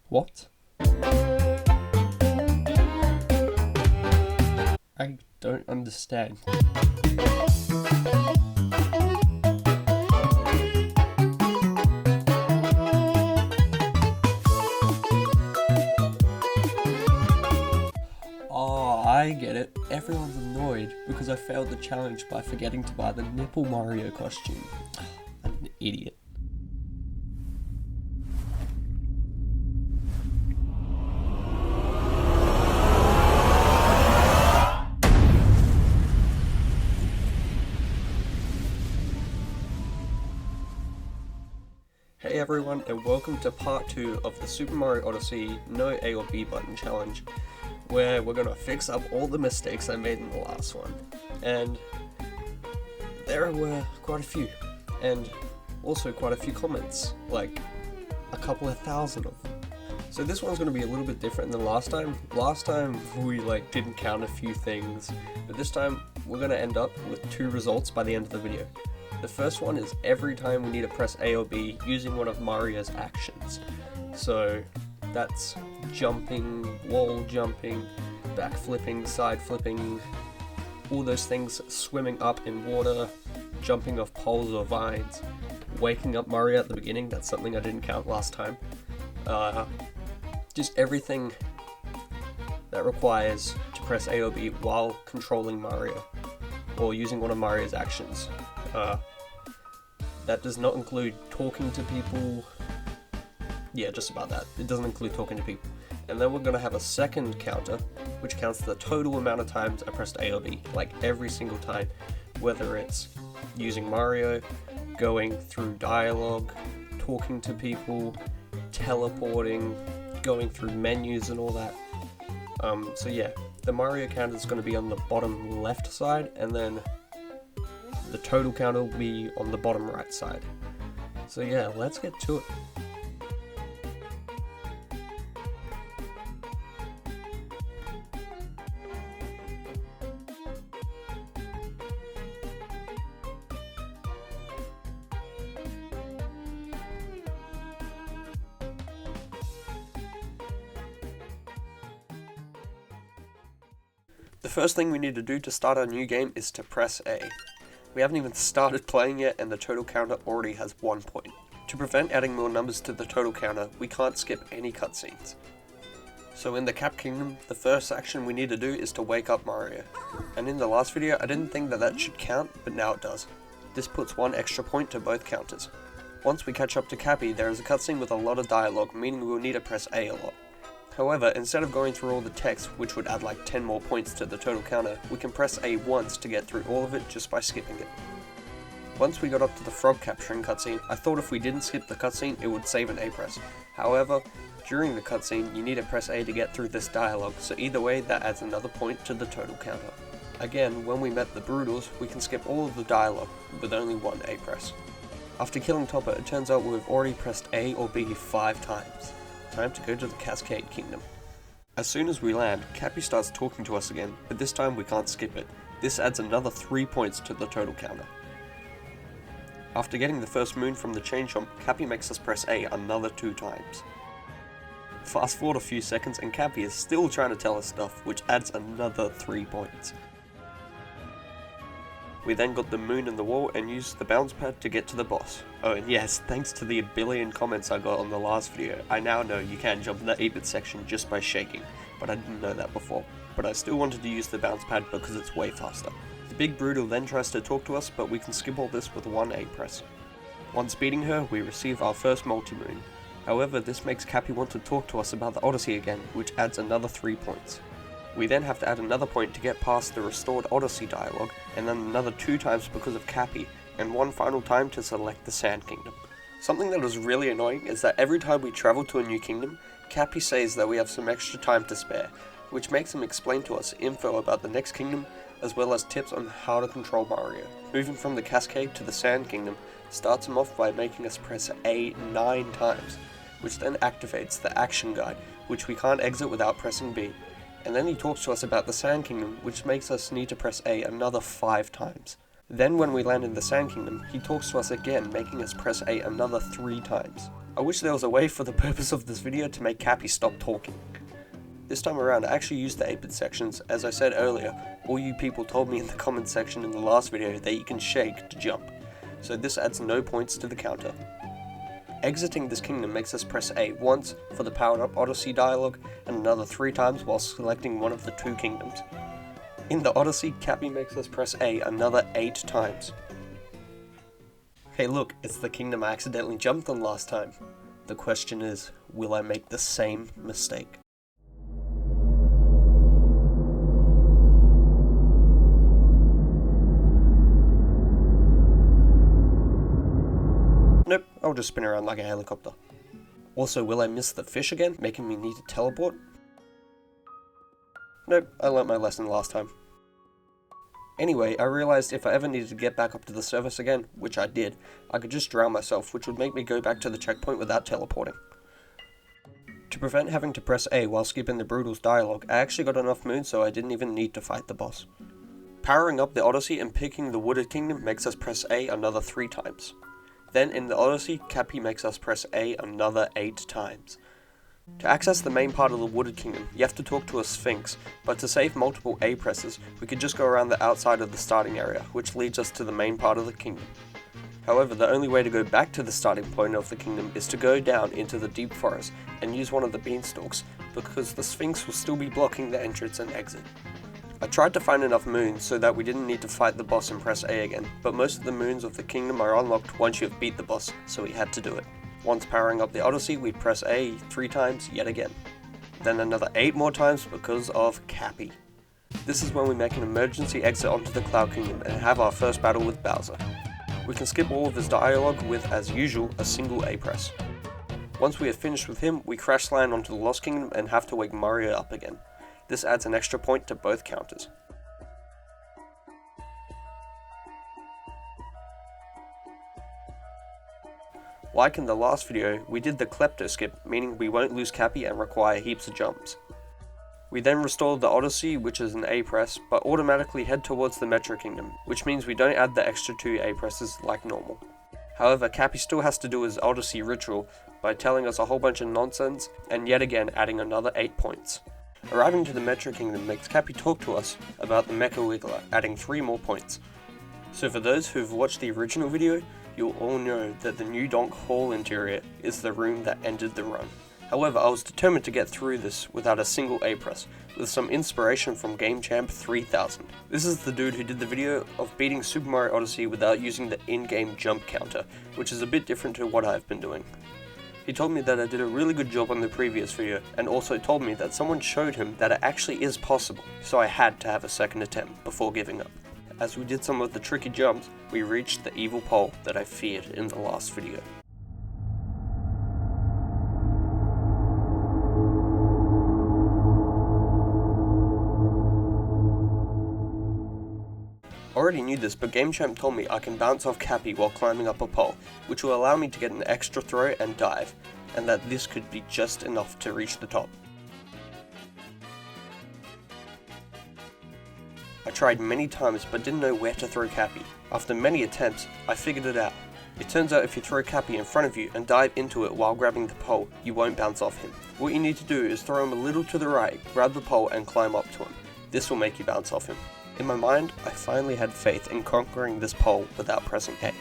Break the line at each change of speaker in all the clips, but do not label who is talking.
What? I don't understand. Oh, I get it. Everyone's annoyed because I failed the challenge by forgetting to buy the nipple Mario costume. I'm an idiot. Hey everyone, and welcome to part 2 of the Super Mario Odyssey No A or B button challenge, where we're gonna fix up all the mistakes I made in the last one. And there were quite a few, and also quite a few comments, like a couple of thousand of them. So this one's gonna be a little bit different than last time. Last time we didn't count a few things, but this time we're gonna end up with 2 results by the end of the video. The first one is every time we need to press A or B using one of Mario's actions. So that's jumping, wall jumping, back flipping, side flipping, all those things, swimming up in water, jumping off poles or vines, waking up Mario at the beginning, that's something I didn't count last time. Just everything that requires to press A or B while controlling Mario, or using one of Mario's actions. That does not include talking to people. Yeah, just about that. It doesn't include talking to people. And then we're going to have a second counter, which counts the total amount of times I pressed A or B, like every single time, whether it's using Mario, going through dialogue, talking to people, teleporting, going through menus and all that. So yeah, the Mario counter is going to be on the bottom left side, and then the total counter will be on the bottom right side. So yeah, let's get to it. The first thing we need to do to start our new game is to press A. We haven't even started playing yet and the total counter already has 1 point. To prevent adding more numbers to the total counter, we can't skip any cutscenes. So in the Cap Kingdom, the first action we need to do is to wake up Mario. And in the last video, I didn't think that should count, but now it does. This puts 1 extra point to both counters. Once we catch up to Cappy, there is a cutscene with a lot of dialogue, meaning we will need to press A a lot. However, instead of going through all the text, which would add like 10 more points to the total counter, we can press A once to get through all of it just by skipping it. Once we got up to the frog capturing cutscene, I thought if we didn't skip the cutscene, it would save an A press. However, during the cutscene, you need to press A to get through this dialogue, so either way, that adds another point to the total counter. Again, when we met the Broodals, we can skip all of the dialogue with only 1 A press. After killing Topper, it turns out we've already pressed A or B 5 times. Time to go to the Cascade Kingdom. As soon as we land, Cappy starts talking to us again, but this time we can't skip it. This adds another 3 points to the total counter. After getting the first moon from the chain jump, Cappy makes us press A another 2 times. Fast forward a few seconds and Cappy is still trying to tell us stuff, which adds another 3 points. We then got the moon in the wall and used the bounce pad to get to the boss. Oh, and yes, thanks to the billion comments I got on the last video, I now know you can jump in the 8-bit section just by shaking, but I didn't know that before. But I still wanted to use the bounce pad because it's way faster. The big Brutal then tries to talk to us, but we can skip all this with 1 A press. Once beating her, we receive our first multi-moon. However, this makes Cappy want to talk to us about the Odyssey again, which adds another 3 points. We then have to add another point to get past the restored Odyssey dialogue, and then another 2 times because of Cappy, and 1 final time to select the Sand Kingdom. Something that was really annoying is that every time we travel to a new kingdom, Cappy says that we have some extra time to spare, which makes him explain to us info about the next kingdom, as well as tips on how to control Mario. Moving from the Cascade to the Sand Kingdom starts him off by making us press A 9 times, which then activates the action guide, which we can't exit without pressing B. And then he talks to us about the Sand Kingdom, which makes us need to press A another 5 times. Then when we land in the Sand Kingdom, he talks to us again, making us press A another 3 times. I wish there was a way for the purpose of this video to make Cappy stop talking. This time around, I actually used the 8-bit sections. As I said earlier, all you people told me in the comments section in the last video that you can shake to jump, so this adds no points to the counter. Exiting this kingdom makes us press A once for the powered up Odyssey dialogue, and another 3 times while selecting one of the 2 kingdoms. In the Odyssey, Cappy makes us press A another 8 times. Hey look, it's the kingdom I accidentally jumped on last time. The question is, will I make the same mistake? Nope, I'll just spin around like a helicopter. Also, will I miss the fish again, making me need to teleport? Nope, I learnt my lesson last time. Anyway, I realised if I ever needed to get back up to the surface again, which I did, I could just drown myself, which would make me go back to the checkpoint without teleporting. To prevent having to press A while skipping the Brutal's dialogue, I actually got enough moons so I didn't even need to fight the boss. Powering up the Odyssey and picking the Wooded Kingdom makes us press A another 3 times. Then in the Odyssey, Cappy makes us press A another 8 times. To access the main part of the Wooded Kingdom, you have to talk to a Sphinx, but to save multiple A presses, we could just go around the outside of the starting area, which leads us to the main part of the kingdom. However, the only way to go back to the starting point of the kingdom is to go down into the deep forest and use one of the beanstalks, because the Sphinx will still be blocking the entrance and exit. I tried to find enough moons so that we didn't need to fight the boss and press A again, but most of the moons of the kingdom are unlocked once you have beat the boss, so we had to do it. Once powering up the Odyssey, we press A 3 times yet again. Then another 8 more times because of Cappy. This is when we make an emergency exit onto the Cloud Kingdom and have our first battle with Bowser. We can skip all of his dialogue with, as usual, a single A press. Once we have finished with him, we crash land onto the Lost Kingdom and have to wake Mario up again. This adds an extra point to both counters. Like in the last video, we did the Klepto skip, meaning we won't lose Cappy and require heaps of jumps. We then restored the Odyssey, which is an A press, but automatically head towards the Metro Kingdom, which means we don't add the extra 2 A presses like normal. However, Cappy still has to do his Odyssey ritual by telling us a whole bunch of nonsense, and yet again adding another 8 points. Arriving to the Metro Kingdom makes Cappy talk to us about the Mecha Wiggler, adding 3 more points. So for those who've watched the original video, you'll all know that the new Donk Hall interior is the room that ended the run. However, I was determined to get through this without a single A press, with some inspiration from Game Champ 3000. This is the dude who did the video of beating Super Mario Odyssey without using the in-game jump counter, which is a bit different to what I've been doing. He told me that I did a really good job on the previous video, and also told me that someone showed him that it actually is possible, so I had to have a second attempt before giving up. As we did some of the tricky jumps, we reached the evil pole that I feared in the last video. I already knew this, but Game Champ told me I can bounce off Cappy while climbing up a pole, which will allow me to get an extra throw and dive, and that this could be just enough to reach the top. I tried many times but didn't know where to throw Cappy. After many attempts, I figured it out. It turns out if you throw Cappy in front of you and dive into it while grabbing the pole, you won't bounce off him. What you need to do is throw him a little to the right, grab the pole and climb up to him. This will make you bounce off him. In my mind, I finally had faith in conquering this pole without pressing A.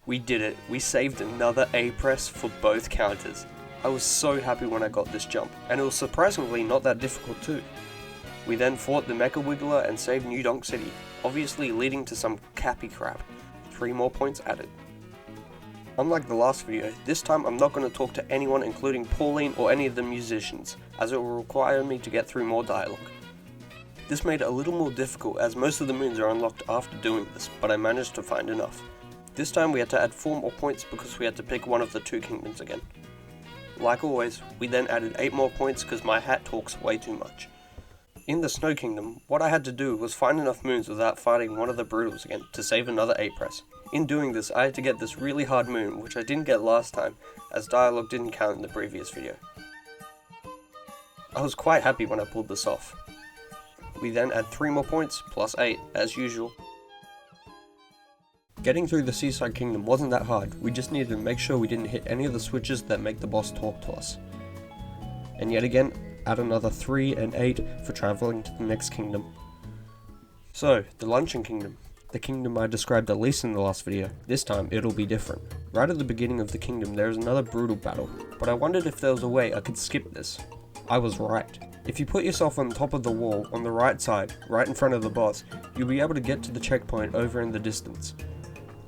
We did it, we saved another A press for both counters. I was so happy when I got this jump, and it was surprisingly not that difficult too. We then fought the Mecha Wiggler and saved New Donk City, obviously leading to some Cappy crap. 3 more points added. Unlike the last video, this time I'm not going to talk to anyone including Pauline or any of the musicians, as it will require me to get through more dialogue. This made it a little more difficult as most of the moons are unlocked after doing this, but I managed to find enough. This time we had to add 4 more points because we had to pick one of the 2 kingdoms again. Like always, we then added 8 more points because my hat talks way too much. In the Snow Kingdom, what I had to do was find enough moons without fighting one of the Broodals again to save another A press. In doing this, I had to get this really hard moon, which I didn't get last time, as dialogue didn't count in the previous video. I was quite happy when I pulled this off. We then add 3 more points, plus 8, as usual. Getting through the Seaside Kingdom wasn't that hard, we just needed to make sure we didn't hit any of the switches that make the boss talk to us. And yet again, add another 3 and 8 for travelling to the next kingdom. So, the Luncheon Kingdom. The kingdom I described at least in the last video. This time, it'll be different. Right at the beginning of the kingdom, there is another brutal battle, but I wondered if there was a way I could skip this. I was right. If you put yourself on top of the wall, on the right side, right in front of the boss, you'll be able to get to the checkpoint over in the distance.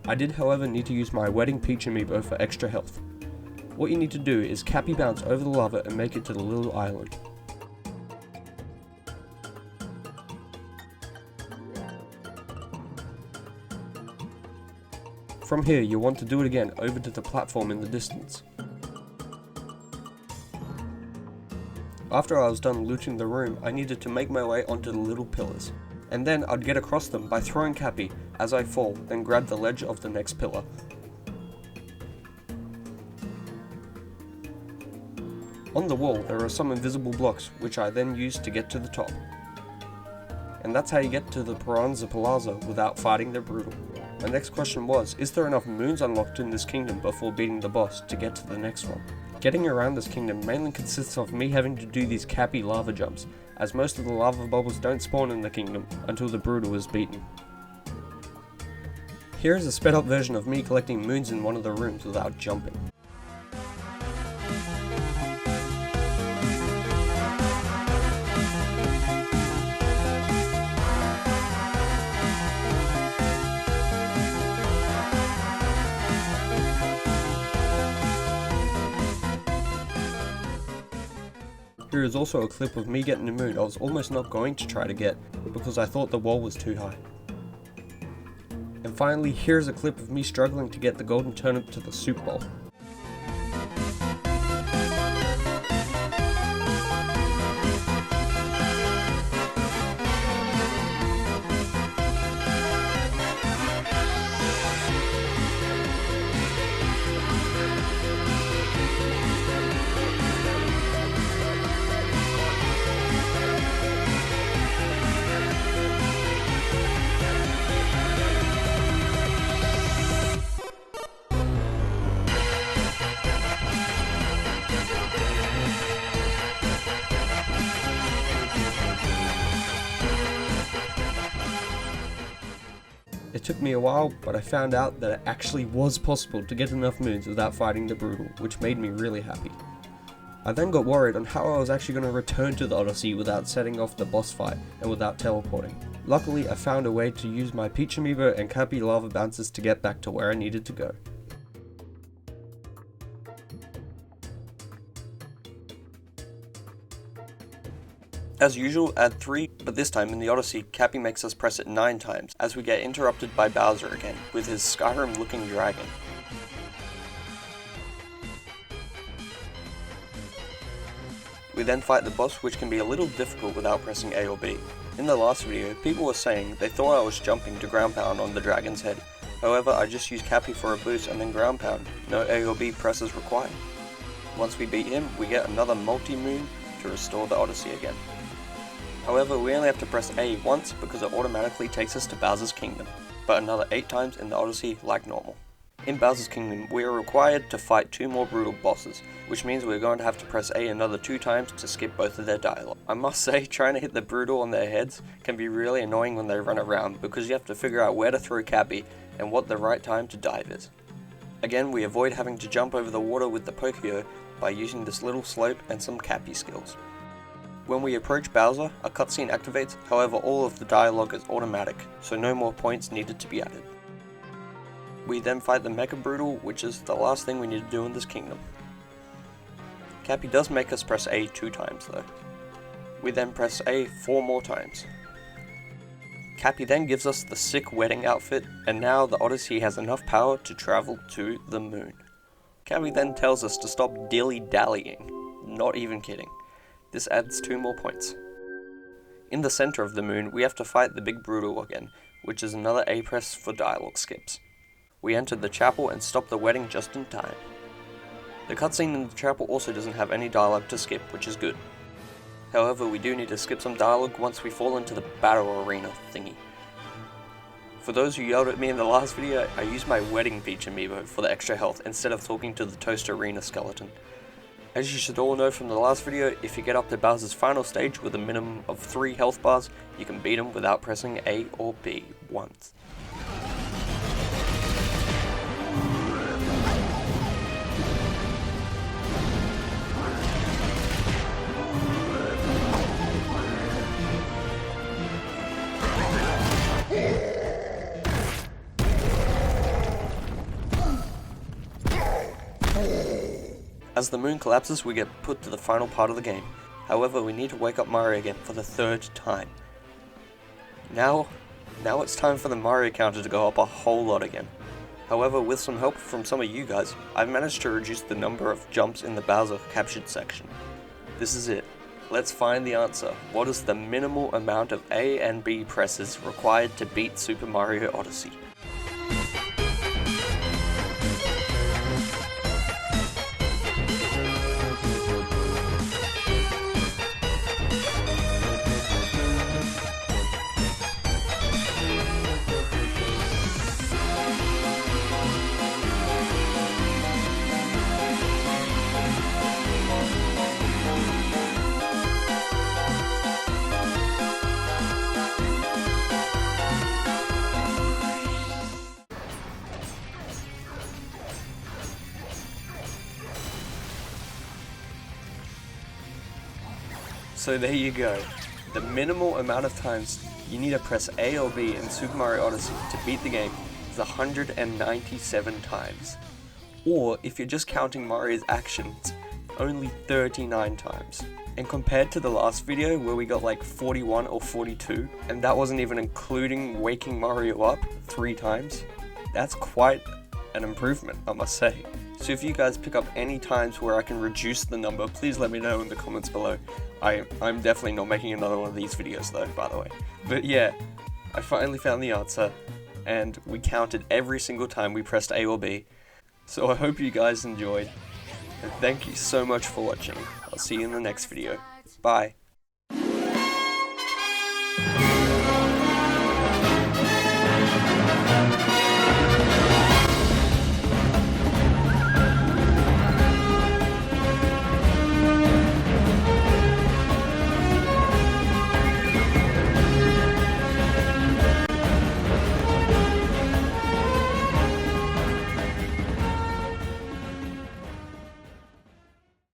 I did however need to use my Wedding Peach amiibo for extra health. What you need to do is Cappy bounce over the lava and make it to the little island. From here, you'll want to do it again over to the platform in the distance. After I was done looting the room, I needed to make my way onto the little pillars. And then I'd get across them by throwing Cappy as I fall, then grab the ledge of the next pillar. On the wall there are some invisible blocks which I then use to get to the top. And that's how you get to the Piranha Plaza without fighting the Brutal. My next question was, is there enough moons unlocked in this kingdom before beating the boss to get to the next one? Getting around this kingdom mainly consists of me having to do these Cappy lava jumps, as most of the lava bubbles don't spawn in the kingdom until the Brutal is beaten. Here is a sped up version of me collecting moons in one of the rooms without jumping. Here is also a clip of me getting a moon I was almost not going to try to get because I thought the wall was too high. And finally, here's a clip of me struggling to get the golden turnip to the soup bowl. It took me a while, but I found out that it actually was possible to get enough moons without fighting the Brutal, which made me really happy. I then got worried on how I was actually going to return to the Odyssey without setting off the boss fight and without teleporting. Luckily, I found a way to use my Peach amiibo and Cappy lava bounces to get back to where I needed to go. As usual, add 3, but this time in the Odyssey, Cappy makes us press it 9 times, as we get interrupted by Bowser again, with his Skyrim-looking dragon. We then fight the boss, which can be a little difficult without pressing A or B. In the last video, people were saying they thought I was jumping to ground pound on the dragon's head. However, I just used Cappy for a boost and then ground pound, no A or B presses required. Once we beat him, we get another multi-moon to restore the Odyssey again. However, we only have to press A once because it automatically takes us to Bowser's Kingdom, but another 8 times in the Odyssey like normal. In Bowser's Kingdom, we are required to fight 2 more brutal bosses, which means we're going to have to press A another 2 times to skip both of their dialogue. I must say, trying to hit the brutal on their heads can be really annoying when they run around, because you have to figure out where to throw Cappy and what the right time to dive is. Again, we avoid having to jump over the water with the Pokio by using this little slope and some Cappy skills. When we approach Bowser, a cutscene activates, however all of the dialogue is automatic, so no more points needed to be added. We then fight the Mecha Brutal, which is the last thing we need to do in this kingdom. Cappy does make us press A 2 times though. We then press A 4 more times. Cappy then gives us the sick wedding outfit, and now the Odyssey has enough power to travel to the moon. Cavi then tells us to stop dilly-dallying. Not even kidding. This adds 2 more points. In the center of the moon, we have to fight the Big Brutal again, which is another A press for dialogue skips. We enter the chapel and stop the wedding just in time. The cutscene in the chapel also doesn't have any dialogue to skip, which is good. However, we do need to skip some dialogue once we fall into the battle arena thingy. For those who yelled at me in the last video, I used my wedding peach amiibo for the extra health instead of talking to the Toast Arena skeleton. As you should all know from the last video, if you get up to Bowser's final stage with a minimum of 3 health bars, you can beat him without pressing A or B once. As the moon collapses, we get put to the final part of the game. However, we need to wake up Mario again for the 3rd time. Now it's time for the Mario counter to go up a whole lot again. However, with some help from some of you guys, I've managed to reduce the number of jumps in the Bowser captured section. This is it. Let's find the answer. What is the minimal amount of A and B presses required to beat Super Mario Odyssey? So there you go. The minimal amount of times you need to press A or B in Super Mario Odyssey to beat the game is 197 times. Or, if you're just counting Mario's actions, only 39 times. And compared to the last video where we got like 41 or 42, and that wasn't even including waking Mario up 3 times, that's quite an improvement, I must say. So if you guys pick up any times where I can reduce the number, please let me know in the comments below. I'm definitely not making another one of these videos though, by the way. But yeah, I finally found the answer, and we counted every single time we pressed A or B. So I hope you guys enjoyed, and thank you so much for watching. I'll see you in the next video. Bye.